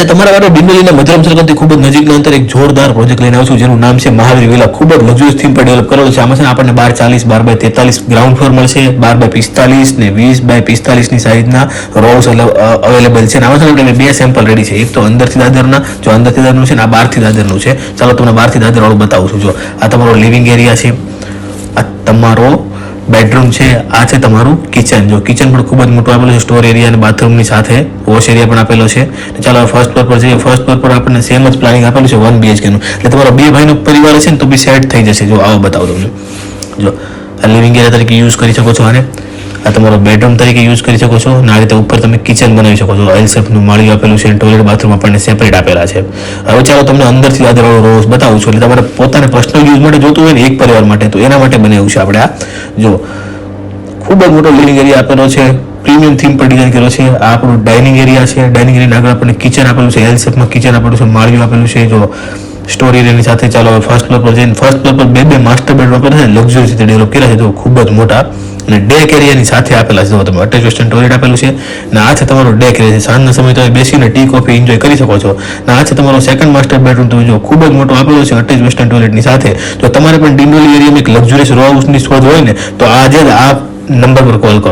આજે તમારા માટે ડિંડોલીના મધરમ સર્કલથી ખૂબ જ નજીકના અંતર એક જોરદાર પ્રોજેક્ટ લઈને આવું છું, જેનું નામ છે મહાવીર વિલા. ખૂબ જ લક્ઝુરિયસ થીમ પર ડેવલપ કરેલો છે. આમાં છે ને આપણને 12 40 12 બાય 43 ગ્રાઉન્ડ ફ્લોર મળશે, 12 બાય 45 ને 20 બાય 45 ની સાઇઝના રોઝ અવેલેબલ છે. આમાં છે ને બે સેમ્પલ રેડી છે. એક તો અંદરથી દાદરના, જો અંદરથી દાદરનું છે ને આ બહારથી દાદરનું છે. ચાલો તમને બહારથી દાદર વાળું બતાવું છું. જો આ તમારો લિવિંગ એરિયા છે, આ તમારો બેડરૂમ છે, આ છે તમારું કિચન. જો કિચન પણ ખૂબ જ મોટું આપેલું છે, સ્ટોર એરિયા અને બાથરૂમની સાથે વોશ એરિયા પણ આપેલો છે. ચાલો ફર્સ્ટ ફ્લોર પર જઈએ. ફર્સ્ટ ફ્લોર પર આપણને સેમ જ પ્લાનિંગ આપેલું છે 1 BHK નું. એટલે તમારો બે ભાઈનો પરિવાર છે ને તો બી સેટ થઈ જશે. જો આવો બતાવો તમને. જો આ લિવિંગ એરિયા તરીકે યુઝ કરી શકો છો આને, આ તમારો બેડરૂમ તરીકે યુઝ કરી શકો છો. અને આ રીતે ઉપર તમે કિચન બનાવી શકો છો. એલ શેપનું માળિયું આપેલું છે, ટોયલેટ બાથરૂમ આપણને સેપરેટ આપેલા છે. હવે ચાલો તમને અંદરથી દાદરવાળો રોઝ બતાવું છું. એટલે તમારે પોતાને પર્સનલ યુઝ માટે જોતું હોય ને એક પરિવાર માટે, તો એના માટે બનાવ્યું છે આપણે આ. જો ખૂબ જ મોટો લિવિંગ એરિયા આપેલો છે, પ્રીમિયમ થીમ પર ડિઝાઇન કર્યો છે. આ આપણું ડાઇનિંગ એરિયા છે. ડાઇનિંગ એરિયાની આગળ આપણને કિચન આપેલું છે, એલ શેપમાં કિચન આપેલું છે, માળિયું આપેલું છે. જો સ્ટોર એરિયાની સાથે ચાલો ફર્સ્ટ ફ્લોર પર જઈને ફર્સ્ટ ફ્લોર પર બે માસ્ટર બેડરૂમ આપેલા છે, લક્ઝુરિયસ રીતે ડેવલપ કર્યા છે. તો ખૂબ જ મોટા અને ડેક એરિયાની સાથે આપેલા છે. તમે અટેચ વેસ્ટર્ન ટોયલેટ આપેલું છે અને આ છે તમારો ડેક એરિયા છે. સાંજના સમય તમે બેસીને ટી કોફી એન્જોય કરી શકો છો. અને આ છે તમારો સેકન્ડ માસ્ટર બેડરૂમ. તમે જો ખૂબ જ મોટો આપેલો છે અટેચ વેસ્ટર્ન ટોયલેટની સાથે. તો તમારે પણ ડિંડોલી એરિયામાં એક લક્ઝુરિયસ રો હાઉસની શોધ હોય ને તો આજે આ નંબર પર કોલ કરો.